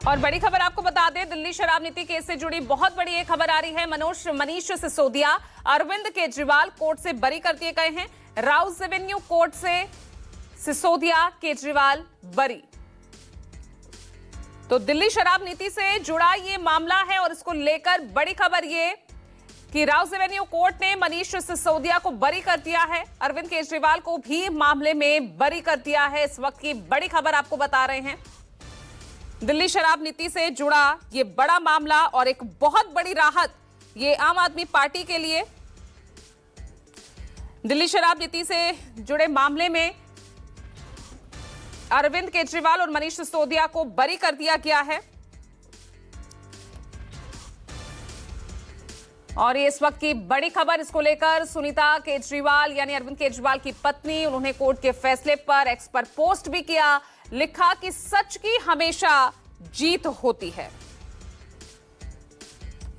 और बड़ी खबर आपको बता दें, दिल्ली शराब नीति केस से जुड़ी बहुत बड़ी एक खबर आ रही है। मनीष सिसोदिया, अरविंद केजरीवाल कोर्ट से बरी कर दिए गए हैं। राउस एवेन्यू कोर्ट से सिसोदिया, केजरीवाल बरी। तो दिल्ली शराब नीति से जुड़ा ये मामला है और इसको लेकर बड़ी खबर ये कि राउस एवेन्यू कोर्ट ने मनीष सिसोदिया को बरी कर दिया है। अरविंद केजरीवाल को भी मामले में बरी कर दिया है। इस वक्त की बड़ी खबर आपको बता रहे हैं। दिल्ली शराब नीति से जुड़ा ये बड़ा मामला और एक बहुत बड़ी राहत ये आम आदमी पार्टी के लिए। दिल्ली शराब नीति से जुड़े मामले में अरविंद केजरीवाल और मनीष सिसोदिया को बरी कर दिया गया है। और ये इस वक्त की बड़ी खबर, इसको लेकर सुनीता केजरीवाल यानी अरविंद केजरीवाल की पत्नी, उन्होंने कोर्ट के फैसले पर एक्स पर पोस्ट भी किया, लिखा कि सच की हमेशा जीत होती है।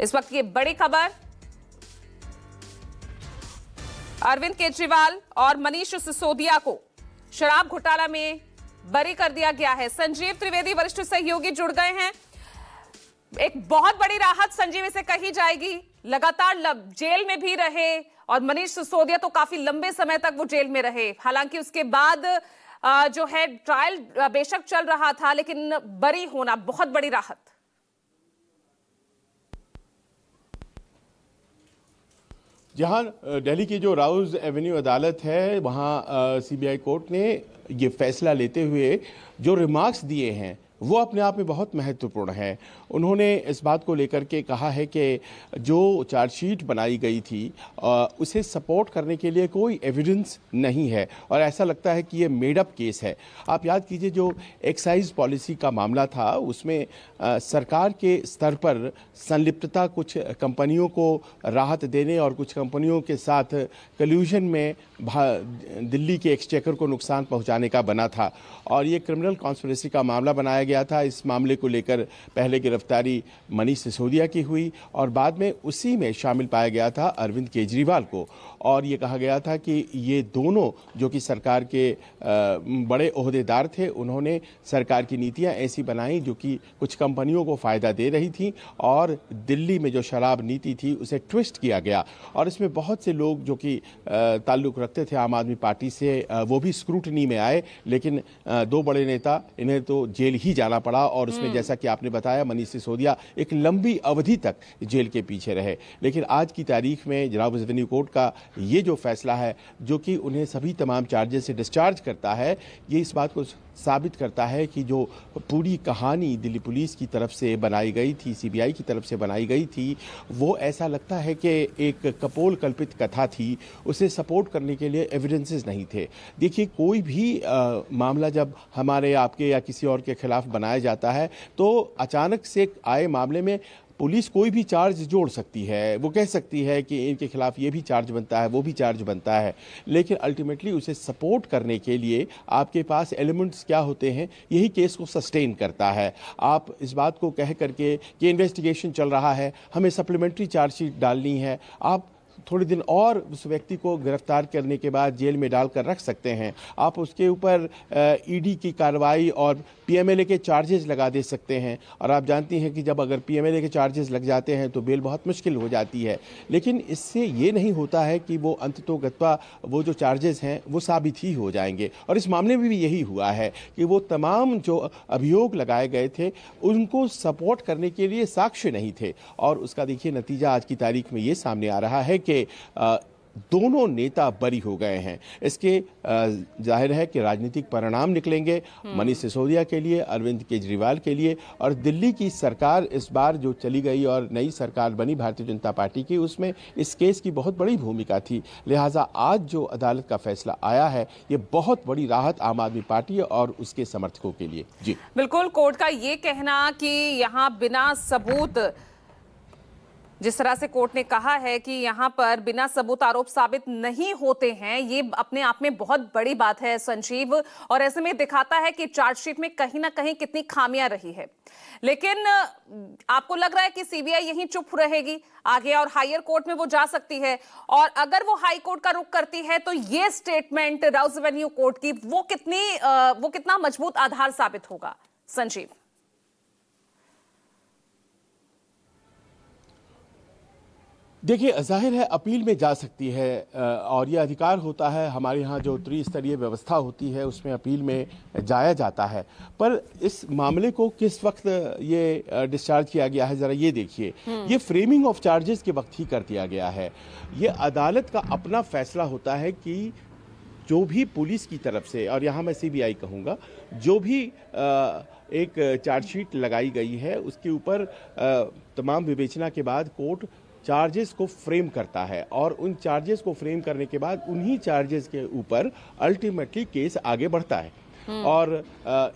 इस वक्त की बड़ी खबर, अरविंद केजरीवाल और मनीष सिसोदिया को शराब घोटाला में बरी कर दिया गया है। संजीव त्रिवेदी वरिष्ठ सहयोगी जुड़ गए हैं। एक बहुत बड़ी राहत संजीव इसे कही जाएगी। लगातार जेल में भी रहे और मनीष सिसोदिया तो काफी लंबे समय तक वो जेल में रहे। हालांकि उसके बाद जो है ट्रायल बेशक चल रहा था, लेकिन बरी होना बहुत बड़ी राहत। जहां दिल्ली की जो राउस एवेन्यू अदालत है, वहां सीबीआई कोर्ट ने ये फैसला लेते हुए जो रिमार्क्स दिए हैं वो अपने आप में बहुत महत्वपूर्ण है। उन्होंने इस बात को लेकर के कहा है कि जो चार्जशीट बनाई गई थी उसे सपोर्ट करने के लिए कोई एविडेंस नहीं है और ऐसा लगता है कि ये मेड अप केस है। आप याद कीजिए, जो एक्साइज पॉलिसी का मामला था उसमें सरकार के स्तर पर संलिप्तता कुछ कंपनियों को राहत देने और कुछ कंपनियों के साथ कल्यूजन में दिल्ली के एक्सचेकर को नुकसान पहुंचाने का बना था और ये क्रिमिनल कॉन्स्पिरेसी का मामला बनाया गया था। इस मामले को लेकर पहले गिरफ्तारी मनीष सिसोदिया की हुई और बाद में उसी में शामिल पाया गया था अरविंद केजरीवाल को। और ये कहा गया था कि ये दोनों जो कि सरकार के बड़े ओहदेदार थे, उन्होंने सरकार की नीतियां ऐसी बनाई जो कि कुछ कंपनियों को फ़ायदा दे रही थी और दिल्ली में जो शराब नीति थी उसे ट्विस्ट किया गया। और इसमें बहुत से लोग जो कि ताल्लुक़ रखते थे आम आदमी पार्टी से, वो भी स्क्रूटनी में आए, लेकिन दो बड़े नेता, इन्हें तो जेल ही जाना पड़ा। और उसमें जैसा कि आपने बताया, मनीष सिसोदिया एक लंबी अवधि तक जेल के पीछे रहे। लेकिन आज की तारीख में राउस एवेन्यू कोर्ट का ये जो फैसला है जो कि उन्हें सभी तमाम चार्जेस से डिस्चार्ज करता है, ये इस बात को साबित करता है कि जो पूरी कहानी दिल्ली पुलिस की तरफ से बनाई गई थी, सीबीआई की तरफ से बनाई गई थी, वो ऐसा लगता है कि एक कपोल कल्पित कथा थी। उसे सपोर्ट करने के लिए एविडेंसेस नहीं थे। देखिए, कोई भी मामला जब हमारे, आपके या किसी और के खिलाफ बनाया जाता है तो अचानक से आए मामले में पुलिस कोई भी चार्ज जोड़ सकती है। वो कह सकती है कि इनके खिलाफ ये भी चार्ज बनता है, वो भी चार्ज बनता है, लेकिन अल्टीमेटली उसे सपोर्ट करने के लिए आपके पास एलिमेंट्स क्या होते हैं, यही केस को सस्टेन करता है। आप इस बात को कह करके कि इन्वेस्टिगेशन चल रहा है, हमें सप्लीमेंट्री चार्जशीट डालनी है, आप थोड़े दिन और उस व्यक्ति को गिरफ्तार करने के बाद जेल में डालकर रख सकते हैं। आप उसके ऊपर ईडी की कार्रवाई और पीएमएलए के चार्जेस लगा दे सकते हैं। और आप जानती हैं कि जब अगर पीएमएलए के चार्जेस लग जाते हैं तो बेल बहुत मुश्किल हो जाती है। लेकिन इससे ये नहीं होता है कि वो अंततोगत्वा वो जो चार्जेस हैं वो साबित ही हो जाएंगे। और इस मामले में भी यही हुआ है कि वो तमाम जो अभियोग लगाए गए थे उनको सपोर्ट करने के लिए साक्ष्य नहीं थे। और उसका देखिए नतीजा आज की तारीख में ये सामने आ रहा है कि दोनों नेता बरी हो गए हैं। इसके जाहिर है कि राजनीतिक परिणाम निकलेंगे मनीष सिसोदिया के लिए, अरविंद केजरीवाल के लिए। और दिल्ली की सरकार इस बार जो चली गई और नई सरकार बनी भारतीय जनता पार्टी की, उसमें इस केस की बहुत बड़ी भूमिका थी। लिहाजा आज जो अदालत का फैसला आया है ये बहुत बड़ी राहत आम आदमी पार्टी और उसके समर्थकों के लिए। जी बिल्कुल, कोर्ट का ये कहना कि यहाँ बिना सबूत, जिस तरह से कोर्ट ने कहा है कि यहां पर बिना सबूत आरोप साबित नहीं होते हैं, ये अपने आप में बहुत बड़ी बात है संजीव। और ऐसे में दिखाता है कि चार्जशीट में कहीं ना कहीं कितनी खामियां रही है। लेकिन आपको लग रहा है कि सीबीआई यहीं चुप रहेगी आगे और हायर कोर्ट में वो जा सकती है? और अगर वो हाई कोर्ट का रुख करती है तो ये स्टेटमेंट राउस एवेन्यू कोर्ट की वो कितना मजबूत आधार साबित होगा संजीव? देखिए, जाहिर है अपील में जा सकती है और ये अधिकार होता है। हमारे यहाँ जो त्रिस्तरीय व्यवस्था होती है उसमें अपील में जाया जाता है। पर इस मामले को किस वक्त ये डिस्चार्ज किया गया है, ज़रा ये देखिए। ये फ्रेमिंग ऑफ चार्जेस के वक्त ही कर दिया गया है। ये अदालत का अपना फैसला होता है कि जो भी पुलिस की तरफ से, और यहाँ मैं सीबीआई कहूँगा, जो भी एक चार्जशीट लगाई गई है उसके ऊपर तमाम विवेचना के बाद कोर्ट चार्जेस को फ्रेम करता है और उन चार्जेस को फ्रेम करने के बाद उन्हीं चार्जेस के ऊपर अल्टीमेटली केस आगे बढ़ता है। और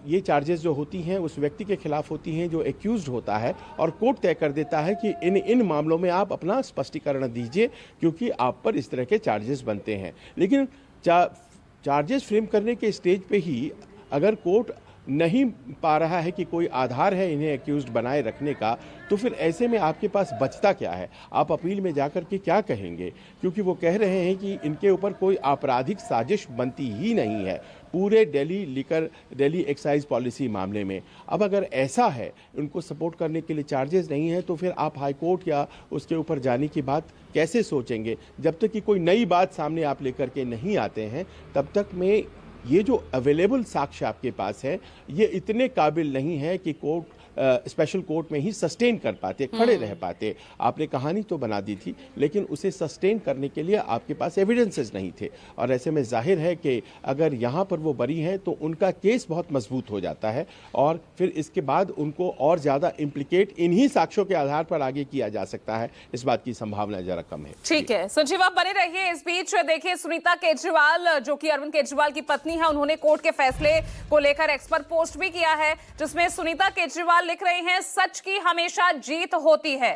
ये चार्जेस जो होती हैं उस व्यक्ति के खिलाफ होती हैं जो एक्यूज्ड होता है, और कोर्ट तय कर देता है कि इन मामलों में आप अपना स्पष्टीकरण दीजिए क्योंकि आप पर इस तरह के चार्जेस बनते हैं। लेकिन चार्जेस फ्रेम करने के स्टेज पे ही अगर कोर्ट नहीं पा रहा है कि कोई आधार है इन्हें एक्यूज्ड बनाए रखने का, तो फिर ऐसे में आपके पास बचता क्या है? आप अपील में जाकर के क्या कहेंगे? क्योंकि वो कह रहे हैं कि इनके ऊपर कोई आपराधिक साजिश बनती ही नहीं है पूरे दिल्ली एक्साइज पॉलिसी मामले में। अब अगर ऐसा है, उनको सपोर्ट करने के लिए चार्जेस नहीं है, तो फिर आप हाई कोर्ट या उसके ऊपर जाने की बात कैसे सोचेंगे? जब तक कि कोई नई बात सामने आप लेकर के नहीं आते हैं, तब तक में ये जो अवेलेबल साक्ष्य आपके पास है ये इतने काबिल नहीं है कि कोर्ट स्पेशल कोर्ट में ही सस्टेन कर पाते, खड़े रह पाते। आपने कहानी तो बना दी थी, लेकिन उसे सस्टेन करने के लिए आपके पास एविडेंसेस नहीं थे। और ऐसे में जाहिर है कि अगर यहाँ पर वो बरी हैं तो उनका केस बहुत मजबूत हो जाता है और फिर इसके बाद उनको और ज़्यादा इम्प्लीकेट इन्हीं साक्ष्यों के आधार पर आगे किया जा सकता है। इस बात की संभावना जरा कम है। ठीक है, संजीव आप बने रहिए। इस बीच देखिए, सुनीता केजरीवाल जो कि अरविंद केजरीवाल की पत्नी है, उन्होंने कोर्ट के फैसले को लेकर एक्सपर्ट पोस्ट भी किया है, जिसमें सुनीता केजरीवाल लिख रही हैं, सच की हमेशा जीत होती है।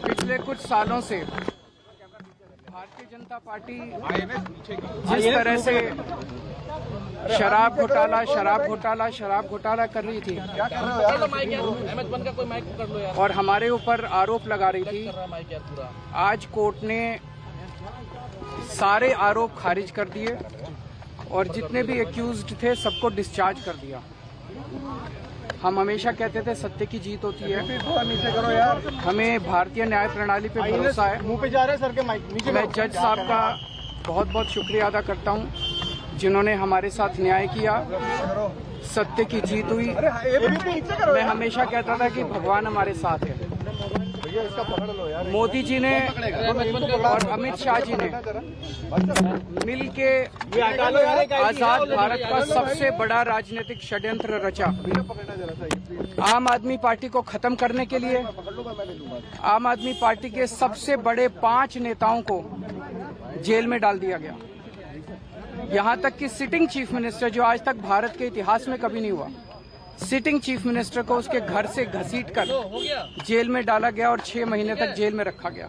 पिछले कुछ सालों से भारतीय जनता पार्टी जिस तरह से शराब घोटाला कर रही थी और हमारे ऊपर आरोप लगा रही थी, आज कोर्ट ने सारे आरोप खारिज कर दिए और जितने भी एक्यूज्ड थे सबको डिस्चार्ज कर दिया। हम हमेशा कहते थे सत्य की जीत होती है। हमें भारतीय न्याय प्रणाली पे भरोसा है। मैं जज साहब का बहुत बहुत शुक्रिया अदा करता हूं जिन्होंने हमारे साथ न्याय किया, सत्य की जीत हुई। मैं हमेशा कहता था कि भगवान हमारे साथ है। मोदी जी ने और अमित शाह जी ने मिलके आजाद भारत का सबसे बड़ा राजनीतिक षड्यंत्र रचा। आम आदमी पार्टी को खत्म करने के लिए आम आदमी पार्टी के सबसे बड़े 5 नेताओं को जेल में डाल दिया गया। यहां तक कि सिटिंग चीफ मिनिस्टर, जो आज तक भारत के इतिहास में कभी नहीं हुआ, सिटिंग चीफ मिनिस्टर को उसके घर से घसीटकर जेल में डाला गया और 6 महीने तक जेल में रखा गया।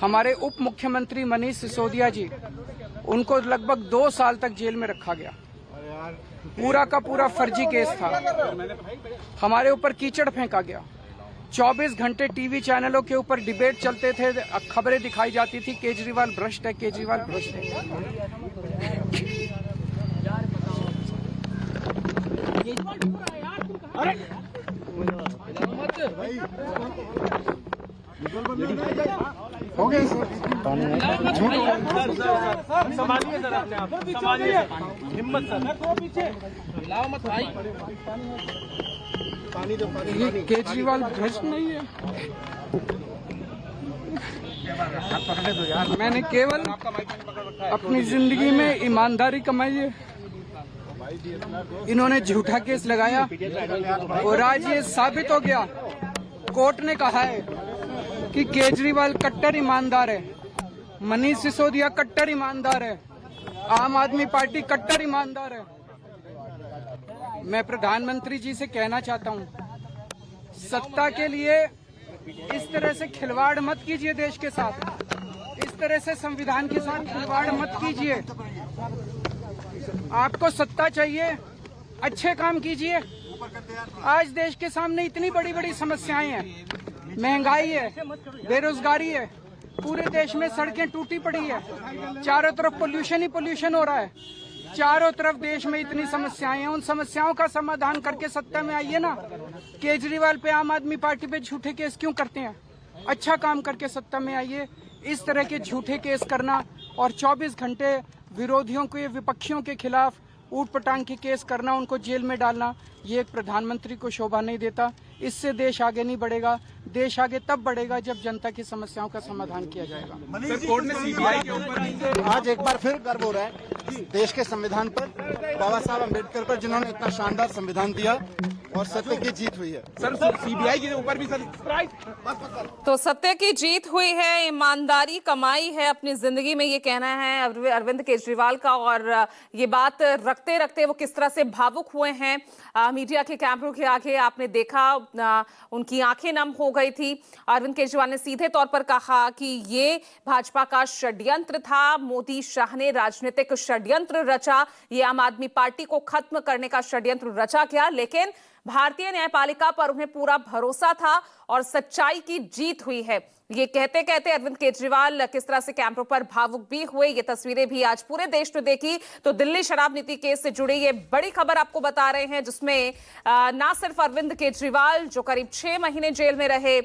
हमारे उप मुख्यमंत्री मनीष सिसोदिया जी, उनको लगभग 2 साल तक जेल में रखा गया। पूरा का पूरा फर्जी केस था। हमारे ऊपर कीचड़ फेंका गया। 24 घंटे टीवी चैनलों के ऊपर डिबेट चलते थे, खबरें दिखाई जाती थी, केजरीवाल भ्रष्ट है, केजरीवाल भ्रष्ट है। हो गया संभालिए सर, अपने आप संभालिए, हिम्मत सर, लाओ मत भाई। ये केजरीवाल भ्रष्ट नहीं है। मैंने केवल अपनी जिंदगी में ईमानदारी कमाई है। इन्होंने झूठा केस लगाया और आज ये साबित हो गया। कोर्ट ने कहा है कि केजरीवाल कट्टर ईमानदार है, मनीष सिसोदिया कट्टर ईमानदार है, आम आदमी पार्टी कट्टर ईमानदार है। मैं प्रधानमंत्री जी से कहना चाहता हूं, सत्ता के लिए इस तरह से खिलवाड़ मत कीजिए देश के साथ, इस तरह से संविधान के साथ खिलवाड़ मत कीजिए। आपको सत्ता चाहिए, अच्छे काम कीजिए। आज देश के सामने इतनी बड़ी बड़ी समस्याएं हैं, महंगाई है, बेरोजगारी है, पूरे देश में सड़कें टूटी पड़ी है, चारों तरफ पोल्यूशन ही पोल्यूशन हो रहा है। चारों तरफ देश में इतनी समस्याएं हैं, उन समस्याओं का समाधान करके सत्ता में आइए ना। केजरीवाल पे, आम आदमी पार्टी पे झूठे केस क्यों करते हैं? अच्छा काम करके सत्ता में आइए। इस तरह के झूठे केस करना और 24 घंटे विरोधियों के, विपक्षियों के खिलाफ ऊट पटांग के केस करना, उनको जेल में डालना, ये एक प्रधानमंत्री को शोभा नहीं देता। इससे देश आगे नहीं बढ़ेगा। देश आगे तब बढ़ेगा जब जनता की समस्याओं का समाधान किया जाएगा। सर, कोर्ट ने सीबीआई के ऊपर आज एक बार फिर गर्व हो रहा है देश के संविधान पर, बाबा साहब अम्बेडकर पर, जिन्होंने इतना शानदार संविधान दिया और सत्य की जीत हुई है। सर, सीबीआई के ऊपर भी सर तो सत्य की जीत हुई है, ईमानदारी कमाई है अपनी जिंदगी में, ये कहना है अरविंद केजरीवाल का। और ये बात रखते रखते वो किस तरह से भावुक हुए हैं मीडिया के कैमरों के आगे आपने देखा, उनकी आंखें नम हो गई थी। अरविंद केजरीवाल ने सीधे तौर पर कहा कि ये भाजपा का षड्यंत्र था, मोदी शाह ने राजनीतिक षड्यंत्र रचा, ये आम आदमी पार्टी को खत्म करने का षड्यंत्र रचा गया, लेकिन भारतीय न्यायपालिका पर उन्हें पूरा भरोसा था और सच्चाई की जीत हुई है। ये कहते कहते अरविंद केजरीवाल किस तरह से कैमरों पर भावुक भी हुए, ये तस्वीरें भी आज पूरे देश में देखी। तो दिल्ली शराब नीति केस से जुड़ी ये बड़ी खबर आपको बता रहे हैं, जिसमें ना सिर्फ अरविंद केजरीवाल जो करीब 6 महीने जेल में रहे,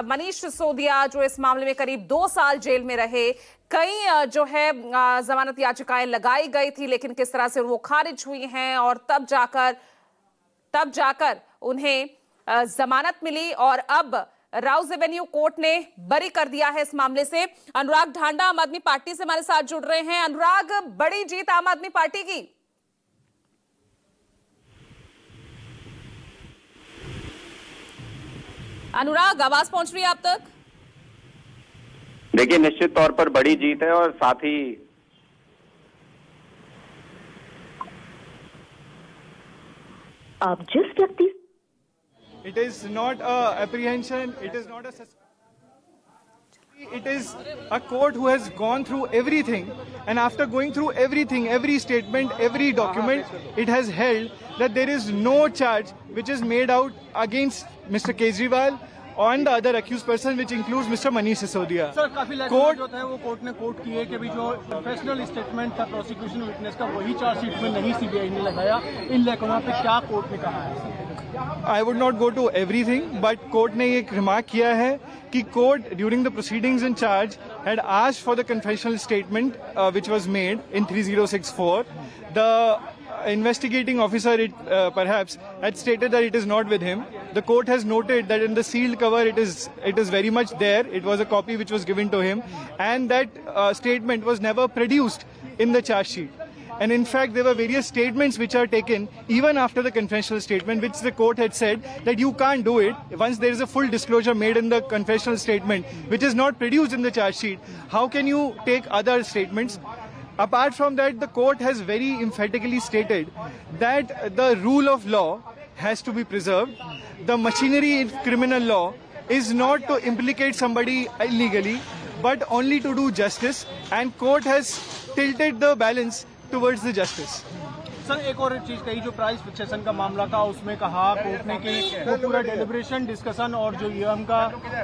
मनीष सिसोदिया जो इस मामले में करीब 2 साल जेल में रहे, कई जो है जमानत याचिकाएं लगाई गई थी, लेकिन किस तरह से वो खारिज हुई हैं और तब जाकर उन्हें जमानत मिली और अब राउज एवेन्यू कोर्ट ने बरी कर दिया है इस मामले से। अनुराग ढांडा आम आदमी पार्टी से हमारे साथ जुड़ रहे हैं। अनुराग, बड़ी जीत आम आदमी पार्टी की। अनुराग, आवाज पहुंच रही है आप तक? देखिए, निश्चित तौर पर बड़ी जीत है और साथ ही आप जिस व्यक्ति it is not a apprehension, it is not a it is a court who has gone through everything, and after going through everything, every statement, every document, it has held that there is no charge which is made out against Mr. Kejriwal and the other accused person, which includes Mr. Manish Sisodia. Sir, काफी court जो है वो court ने court की है कि भी जो प्रोफेशनल स्टेटमेंट था प्रोसिक्यूशन विटनेस का, वही चार्जशीट में नहीं सीबीआई ने लगाया। इन लेखों पे क्या कोर्ट ने कहा है? I would not go to everything, but court ने एक रिमार्क किया है कि court during the proceedings in charge had asked for the confessional statement which was made in 3064. The investigating officer perhaps had stated that it is not with him. The court has noted that in the sealed cover it is very much there. It was a copy which was given to him, and that statement was never produced in the charge sheet. And in fact, there were various statements which are taken even after the confessional statement, which the court had said that you can't do it. Once there is a full disclosure made in the confessional statement, which is not produced in the charge sheet, how can you take other statements? Apart from that, the court has very emphatically stated that the rule of law has to be preserved. The machinery in criminal law is not to implicate somebody illegally, but only to do justice, and court has tilted the balance towards the justice. Sir, एक और चीज कही, जो price fixation का मामला था उसमें कहा कोर्ट ने कि वो पूरा डेलिब्रेशन, डिस्कशन और जो ईएम का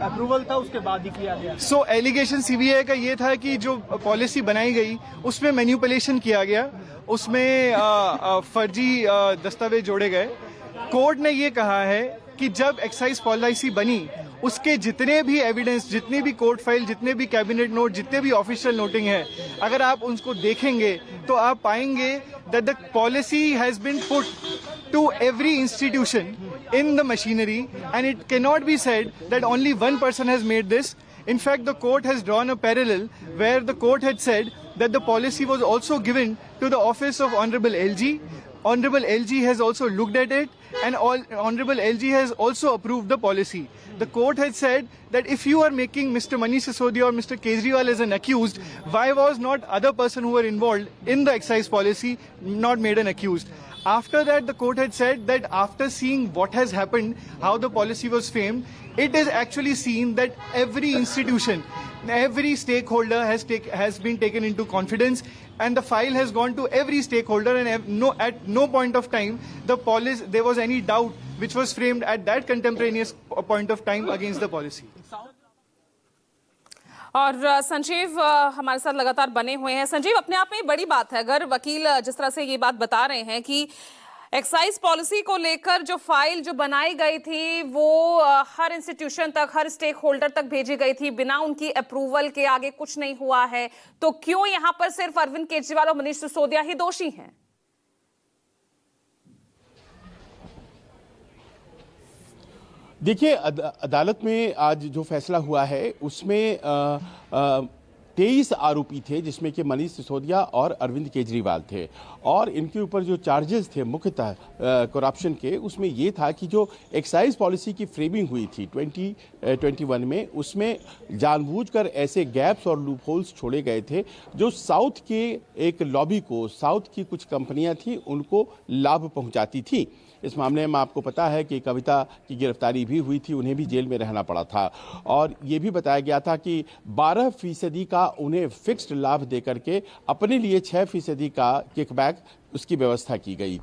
अप्रूवल था उसके बाद ही किया गया। सो एलिगेशन सीबीआई का ये था कि जो पॉलिसी बनाई गई उसमें मैनिपुलेशन किया गया, उसमें फर्जी दस्तावेज जोड़े गए। कोर्ट ने ये कहा है कि जब एक्साइज पॉलिसी बनी उसके जितने भी एविडेंस, जितनी भी कोर्ट फाइल, जितने भी कैबिनेट नोट, जितने भी ऑफिशियल नोटिंग है, अगर आप उनको देखेंगे तो आप पाएंगे that the policy has been put to every institution in the machinery, and it can not be said that only one person has made this. In fact, the court has drawn a parallel where the court had said that the policy was also given to the office of Honorable LG. Honorable LG has also looked at it, and Honorable LG has also approved the policy. The court had said that if you are making Mr. Manish Sisodia or Mr. Kejriwal as an accused, why was not other person who were involved in the excise policy not made an accused? After that, the court had said that after seeing what has happened, how the policy was framed, it is actually seen that every institution, every stakeholder has been taken into confidence, and the file has gone to every stakeholder, and at no point of time there was any doubt which was framed at that contemporaneous point of time against the policy. और संजीव हमारे साथ लगातार बने हुए हैं। संजीव, अपने आप में बड़ी बात है अगर वकील जिस तरह से ये बात बता रहे हैं कि एक्साइज पॉलिसी को लेकर जो फाइल जो बनाई गई थी वो हर इंस्टीट्यूशन तक, हर स्टेक होल्डर तक भेजी गई थी, बिना उनकी अप्रूवल के आगे कुछ नहीं हुआ है, तो क्यों यहाँ पर सिर्फ अरविंद केजरीवाल और मनीष सिसोदिया ही दोषी हैं? देखिए, अदालत में आज जो फैसला हुआ है उसमें 23 आरोपी थे, जिसमें कि मनीष सिसोदिया और अरविंद केजरीवाल थे। और इनके ऊपर जो चार्जेस थे मुख्यतः करप्शन के, उसमें ये था कि जो एक्साइज पॉलिसी की फ्रेमिंग हुई थी 2021 में, उसमें जानबूझकर ऐसे गैप्स और लूप होल्स छोड़े गए थे जो साउथ के एक लॉबी को, साउथ की कुछ कंपनियां थी, उनको लाभ पहुंचाती थी। इस मामले में आपको पता है कि कविता की गिरफ्तारी भी हुई थी, उन्हें भी जेल में रहना पड़ा था। और ये भी बताया गया था कि 12% का उन्हें फिक्स्ड लाभ देकर के अपने लिए 6% का किकबैक उसकी व्यवस्था की गई।